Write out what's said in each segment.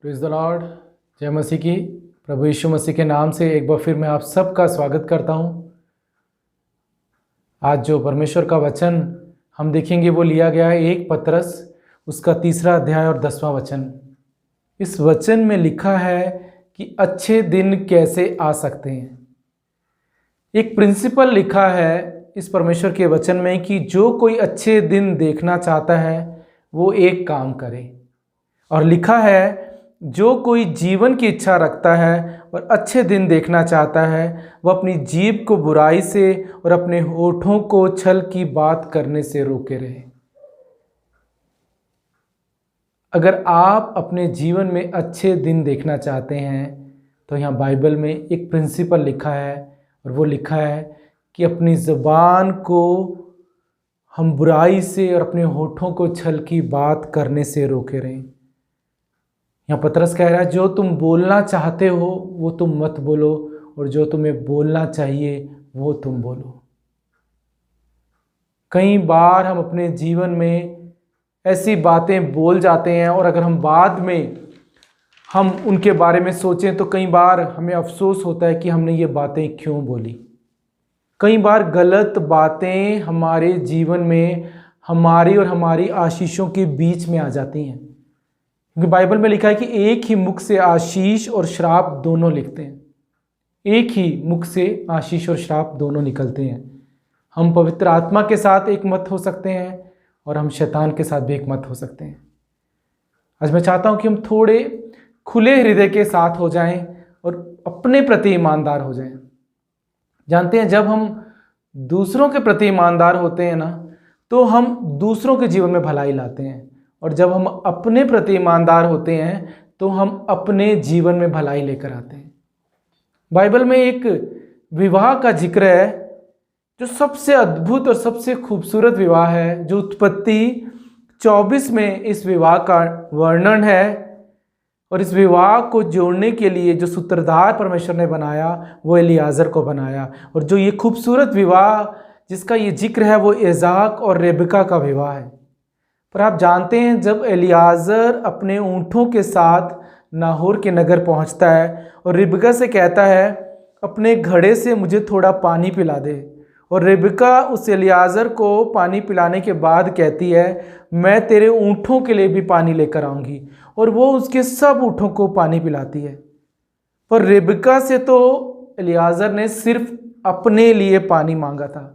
Praise the Lord. जय मसीह की। प्रभु यीशु मसीह के नाम से एक बार फिर मैं आप सबका स्वागत करता हूं। आज जो परमेश्वर का वचन हम देखेंगे वो लिया गया है 1 पतरस उसका 3 अध्याय और 10वां वचन। इस वचन में लिखा है कि अच्छे दिन कैसे आ सकते हैं। एक प्रिंसिपल लिखा है इस परमेश्वर के वचन में कि जो कोई अच्छे दिन देखना चाहता है वो एक काम करे, और लिखा है जो कोई जीवन की इच्छा रखता है और अच्छे दिन देखना चाहता है वह अपनी जीभ को बुराई से और अपने होठों को छल की बात करने से रोके रहे। अगर आप अपने जीवन में अच्छे दिन देखना चाहते हैं तो यहाँ बाइबल में एक प्रिंसिपल लिखा है, और वो लिखा है कि अपनी ज़ुबान को हम बुराई से और अपने होठों को छल की बात करने से रोके रहें। यहाँ पतरस कह रहा है जो तुम बोलना चाहते हो वो तुम मत बोलो, और जो तुम्हें बोलना चाहिए वो तुम बोलो। कई बार हम अपने जीवन में ऐसी बातें बोल जाते हैं, और अगर हम बाद में हम उनके बारे में सोचें तो कई बार हमें अफसोस होता है कि हमने ये बातें क्यों बोली। कई बार गलत बातें हमारे जीवन में हमारी और हमारी आशीषों के बीच में आ जाती हैं, क्योंकि बाइबल में लिखा है कि एक ही मुख से आशीष और श्राप दोनों लिखते हैं। एक ही मुख से आशीष और श्राप दोनों निकलते हैं। हम पवित्र आत्मा के साथ एक मत हो सकते हैं और हम शैतान के साथ भी एक मत हो सकते हैं। आज मैं चाहता हूं कि हम थोड़े खुले हृदय के साथ हो जाएं और अपने प्रति ईमानदार हो जाएं। जानते हैं, जब हम दूसरों के प्रति ईमानदार होते हैं ना, तो हम दूसरों के जीवन में भलाई लाते हैं, और जब हम अपने प्रति ईमानदार होते हैं तो हम अपने जीवन में भलाई लेकर आते हैं। बाइबल में एक विवाह का जिक्र है जो सबसे अद्भुत और सबसे खूबसूरत विवाह है, जो उत्पत्ति 24 में इस विवाह का वर्णन है। और इस विवाह को जोड़ने के लिए जो सूत्रधार परमेश्वर ने बनाया वो एलियाजर को बनाया, और जो ये खूबसूरत विवाह जिसका ये जिक्र है वो इज़ाक और रेबका का विवाह है। पर आप जानते हैं, जब एलियाजर अपने ऊँटों के साथ नाहोर के नगर पहुंचता है और रिबका से कहता है अपने घड़े से मुझे थोड़ा पानी पिला दे, और रिबका उस एलियाजर को पानी पिलाने के बाद कहती है मैं तेरे ऊँटों के लिए भी पानी लेकर आऊँगी, और वो उसके सब ऊँटों को पानी पिलाती है। पर रिबका से तो एलियाजर ने सिर्फ अपने लिए पानी मांगा था,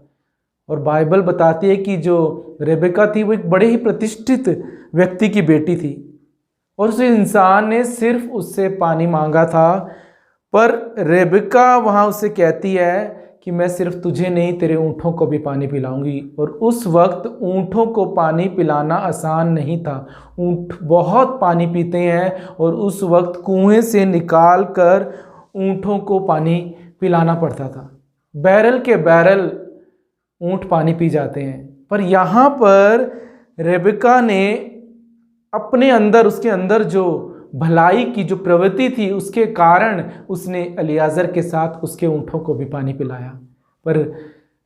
और बाइबल बताती है कि जो रेबेका थी वो एक बड़े ही प्रतिष्ठित व्यक्ति की बेटी थी, और उस इंसान ने सिर्फ उससे पानी मांगा था। पर रेबेका वहाँ उससे कहती है कि मैं सिर्फ तुझे नहीं तेरे ऊँटों को भी पानी पिलाऊंगी। और उस वक्त ऊँटों को पानी पिलाना आसान नहीं था। ऊँट बहुत पानी पीते हैं, और उस वक्त कुएं से निकाल कर ऊँटों को पानी पिलाना पड़ता था। बैरल के बैरल ऊँट पानी पी जाते हैं। पर यहाँ पर रेबेका ने अपने अंदर, उसके अंदर जो भलाई की जो प्रवृत्ति थी उसके कारण उसने एलियाजर के साथ उसके ऊँटों को भी पानी पिलाया। पर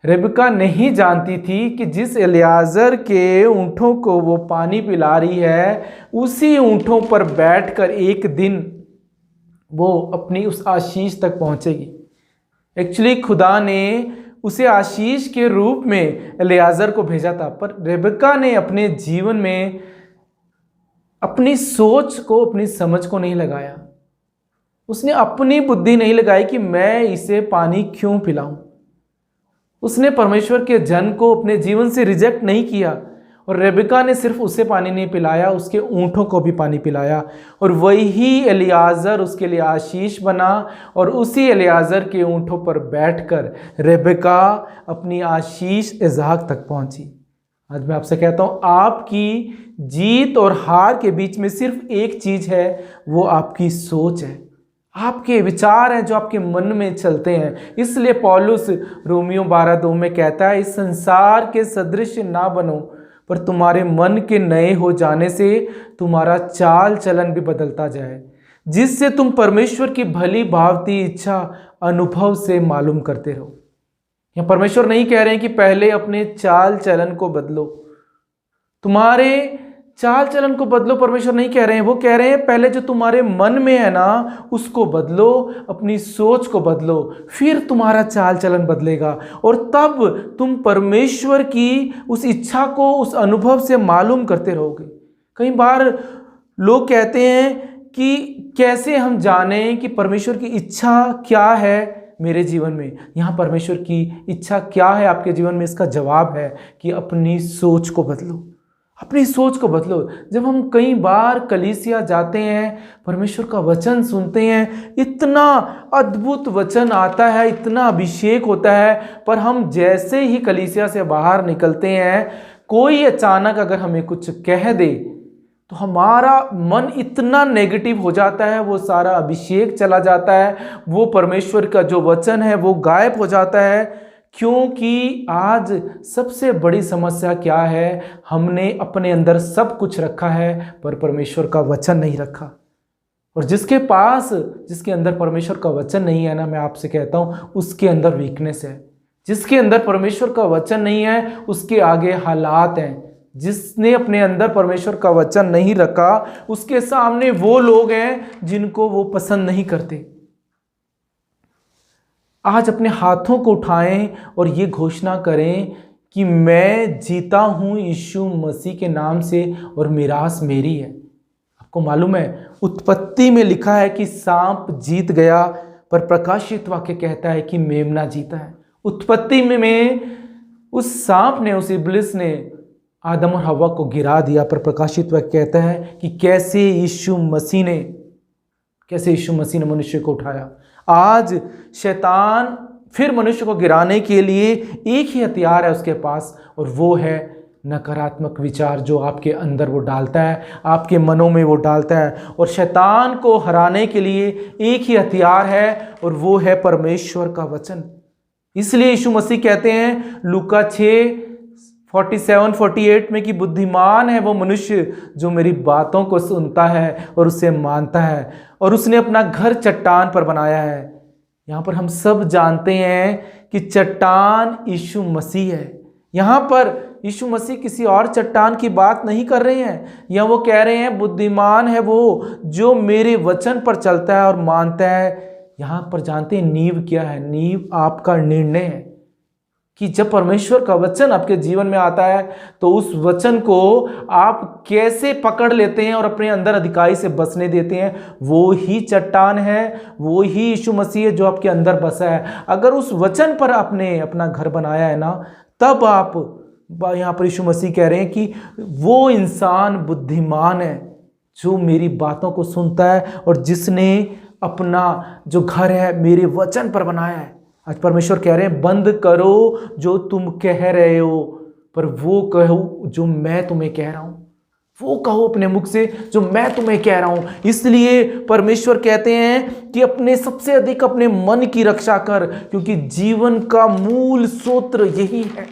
रेबेका नहीं जानती थी कि जिस एलियाजर के ऊँटों को वो पानी पिला रही है उसी ऊँटों पर बैठकर एक दिन वो अपनी उस आशीष तक पहुँचेगी। एक्चुअली खुदा ने उसे आशीष के रूप में एलियाजर को भेजा था, पर रेबेका ने अपने जीवन में अपनी सोच को, अपनी समझ को नहीं लगाया। उसने अपनी बुद्धि नहीं लगाई कि मैं इसे पानी क्यों पिलाऊं। उसने परमेश्वर के जन को अपने जीवन से रिजेक्ट नहीं किया, और रेबेका ने सिर्फ उसे पानी नहीं पिलाया, उसके ऊँटों को भी पानी पिलाया, और वही एलियाजर उसके लिए आशीष बना। और उसी एलियाजर के ऊँटों पर बैठकर रेबेका अपनी आशीष इज़हाक तक पहुंची। आज मैं आपसे कहता हूँ, आपकी जीत और हार के बीच में सिर्फ एक चीज़ है, वो आपकी सोच है, आपके विचार हैं जो आपके मन में चलते हैं। इसलिए पौलुस रोमियो 12:2 में कहता है इस संसार के सदृश ना बनो, पर तुम्हारे मन के नए हो जाने से तुम्हारा चाल चलन भी बदलता जाए, जिससे तुम परमेश्वर की भली भावती इच्छा अनुभव से मालूम करते रहो। यहाँ परमेश्वर नहीं कह रहे हैं कि पहले अपने चाल चलन को बदलो। तुम्हारे चाल चलन को बदलो परमेश्वर नहीं कह रहे हैं, वो कह रहे हैं पहले जो तुम्हारे मन में है ना उसको बदलो, अपनी सोच को बदलो, फिर तुम्हारा चाल चलन बदलेगा और तब तुम परमेश्वर की उस इच्छा को उस अनुभव से मालूम करते रहोगे। कई बार लोग कहते हैं कि कैसे हम जानें कि परमेश्वर की इच्छा क्या है मेरे जीवन में। यहाँ परमेश्वर की इच्छा क्या है आपके जीवन में, इसका जवाब है कि अपनी सोच को बदलो, अपनी सोच को बदलो। जब हम कई बार कलीसिया जाते हैं, परमेश्वर का वचन सुनते हैं, इतना अद्भुत वचन आता है, इतना अभिषेक होता है, पर हम जैसे ही कलीसिया से बाहर निकलते हैं, कोई अचानक अगर हमें कुछ कह दे तो हमारा मन इतना नेगेटिव हो जाता है, वो सारा अभिषेक चला जाता है, वो परमेश्वर का जो वचन है वो गायब हो जाता है। क्योंकि आज सबसे बड़ी समस्या क्या है, हमने अपने अंदर सब कुछ रखा है पर परमेश्वर का वचन नहीं रखा। और जिसके अंदर परमेश्वर का वचन नहीं है ना, मैं आपसे कहता हूँ उसके अंदर वीकनेस है। जिसके अंदर परमेश्वर का वचन नहीं है उसके आगे हालात हैं। जिसने अपने अंदर परमेश्वर का वचन नहीं रखा उसके सामने वो लोग हैं जिनको वो पसंद नहीं करते। आज अपने हाथों को उठाएं और ये घोषणा करें कि मैं जीता हूं यीशु मसीह के नाम से और मिरास मेरी है। आपको मालूम है उत्पत्ति में लिखा है कि सांप जीत गया, पर प्रकाशित वाक्य कहता है कि मेमना जीता है। उत्पत्ति में उस सांप ने, उस इब्लिस ने आदम और हव्वा को गिरा दिया, पर प्रकाशित वाक्य कहता है कि कैसे यीशु मसीह ने मनुष्य को उठाया। आज शैतान फिर मनुष्य को गिराने के लिए एक ही हथियार है उसके पास, और वो है नकारात्मक विचार जो आपके अंदर वो डालता है, आपके मनों में वो डालता है। और शैतान को हराने के लिए एक ही हथियार है और वो है परमेश्वर का वचन। इसलिए यीशु मसीह कहते हैं लूका 6:47-48 में कि बुद्धिमान है वो मनुष्य जो मेरी बातों को सुनता है और उसे मानता है, और उसने अपना घर चट्टान पर बनाया है। यहाँ पर हम सब जानते हैं कि चट्टान यीशु मसीह है। यहाँ पर यीशु मसीह किसी और चट्टान की बात नहीं कर रहे हैं। यहाँ वो कह रहे हैं बुद्धिमान है वो जो मेरे वचन पर चलता है और मानता है। यहाँ पर जानते हैं नींव क्या है? नींव आपका निर्णय है कि जब परमेश्वर का वचन आपके जीवन में आता है तो उस वचन को आप कैसे पकड़ लेते हैं और अपने अंदर अधिकारी से बसने देते हैं। वो ही चट्टान है, वो ही यीशु मसीह है जो आपके अंदर बसा है। अगर उस वचन पर आपने अपना घर बनाया है ना, तब आप, यहाँ पर यीशु मसीह कह रहे हैं कि वो इंसान बुद्धिमान है जो मेरी बातों को सुनता है और जिसने अपना जो घर है मेरे वचन पर बनाया है। आज परमेश्वर कह रहे हैं बंद करो जो तुम कह रहे हो, पर वो कहो जो मैं तुम्हें कह रहा हूं। वो कहो अपने मुख से जो मैं तुम्हें कह रहा हूं। इसलिए परमेश्वर कहते हैं कि अपने सबसे अधिक अपने मन की रक्षा कर, क्योंकि जीवन का मूल सूत्र यही है।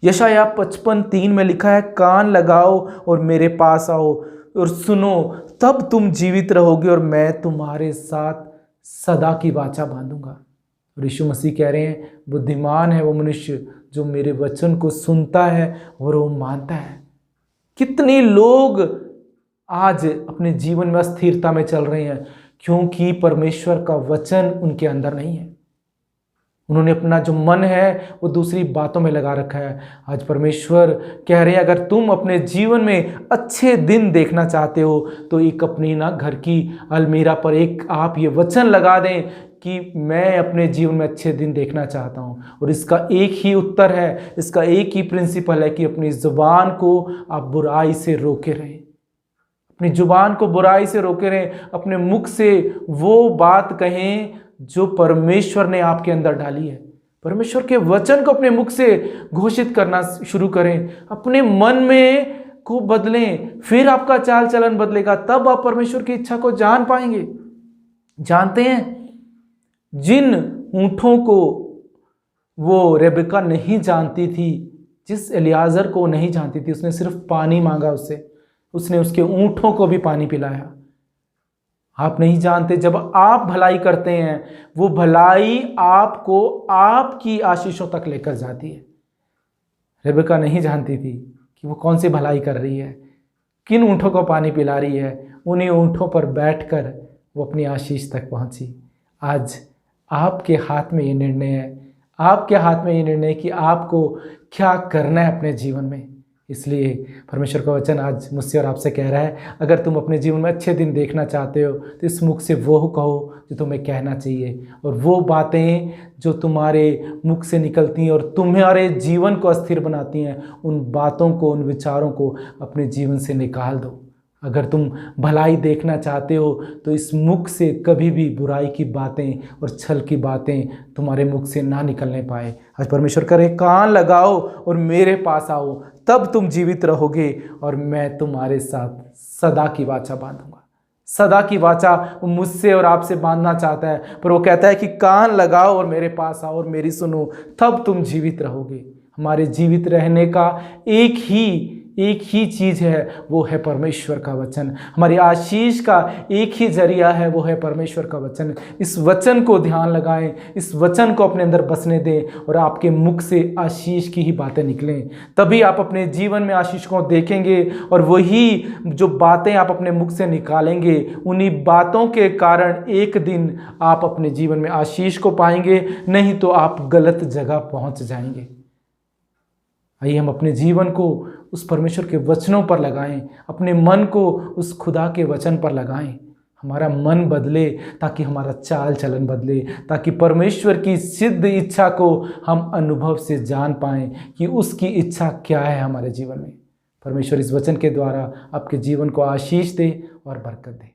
यशायाह 55:3 में लिखा है, कान लगाओ और मेरे पास आओ और सुनो, तब तुम जीवित रहोगे और मैं तुम्हारे साथ सदा की वाचा बांधूंगा। और यीशु मसीह कह रहे हैं बुद्धिमान है वो मनुष्य जो मेरे वचन को सुनता है और वो मानता है। कितने लोग आज अपने जीवन में अस्थिरता में चल रहे हैं क्योंकि परमेश्वर का वचन उनके अंदर नहीं है। उन्होंने अपना जो मन है वो दूसरी बातों में लगा रखा है। आज परमेश्वर कह रहे हैं अगर तुम अपने जीवन में अच्छे दिन देखना चाहते हो तो एक अपनी ना घर की अलमीरा पर एक आप ये वचन लगा दें कि मैं अपने जीवन में अच्छे दिन देखना चाहता हूँ। और इसका एक ही उत्तर है, इसका एक ही प्रिंसिपल है कि अपनी जुबान को आप बुराई से रोके रहें। अपनी जुबान को बुराई से रोके रहें, अपने मुख से वो बात कहें जो परमेश्वर ने आपके अंदर डाली है। परमेश्वर के वचन को अपने मुख से घोषित करना शुरू करें, अपने मन में को बदलें, फिर आपका चाल चलन बदलेगा, तब आप परमेश्वर की इच्छा को जान पाएंगे। जानते हैं जिन ऊँटों को वो रेबेका नहीं जानती थी, जिस एलियाजर को नहीं जानती थी, उसने सिर्फ पानी मांगा उसने उसके ऊँटों को भी पानी पिलाया। आप नहीं जानते जब आप भलाई करते हैं वो भलाई आपको आपकी आशीषों तक लेकर जाती है। रेबेका नहीं जानती थी कि वो कौन सी भलाई कर रही है। किन ऊँटों को पानी पिला रही है, उन्हीं ऊँटों पर बैठकर वो अपनी आशीष तक पहुंची। आज आपके हाथ में ये निर्णय है, आपके हाथ में ये निर्णय है कि आपको क्या करना है अपने जीवन में। इसलिए परमेश्वर का वचन आज मुझसे और आपसे कह रहा है, अगर तुम अपने जीवन में अच्छे दिन देखना चाहते हो तो इस मुख से वो कहो जो तुम्हें कहना चाहिए, और वो बातें जो तुम्हारे मुख से निकलती हैं और तुम्हारे जीवन को अस्थिर बनाती हैं, उन बातों को, उन विचारों को अपने जीवन से निकाल दो। अगर तुम भलाई देखना चाहते हो तो इस मुख से कभी भी बुराई की बातें और छल की बातें तुम्हारे मुख से ना निकलने पाए। आज परमेश्वर करे, कान लगाओ और मेरे पास आओ, तब तुम जीवित रहोगे और मैं तुम्हारे साथ सदा की वाचा बांधूंगा। सदा की वाचा वो मुझसे और आपसे बांधना चाहता है, पर वो कहता है कि कान लगाओ और मेरे पास आओ और मेरी सुनो, तब तुम जीवित रहोगे। हमारे जीवित रहने का एक ही चीज़ है, वो है परमेश्वर का वचन। हमारी आशीष का एक ही जरिया है, वो है परमेश्वर का वचन। इस वचन को ध्यान लगाएं, इस वचन को अपने अंदर बसने दें और आपके मुख से आशीष की ही बातें निकलें। तभी आप अपने जीवन में आशीष को देखेंगे और वही जो बातें आप अपने मुख से निकालेंगे, उन्हीं बातों के कारण एक दिन आप अपने जीवन में आशीष को पाएंगे, नहीं तो आप गलत जगह पहुंच जाएंगे। आइए हम अपने जीवन को उस परमेश्वर के वचनों पर लगाएं, अपने मन को उस खुदा के वचन पर लगाएं। हमारा मन बदले ताकि हमारा चाल चलन बदले, ताकि परमेश्वर की सिद्ध इच्छा को हम अनुभव से जान पाएं कि उसकी इच्छा क्या है हमारे जीवन में। परमेश्वर इस वचन के द्वारा आपके जीवन को आशीष दे और बरकत दे।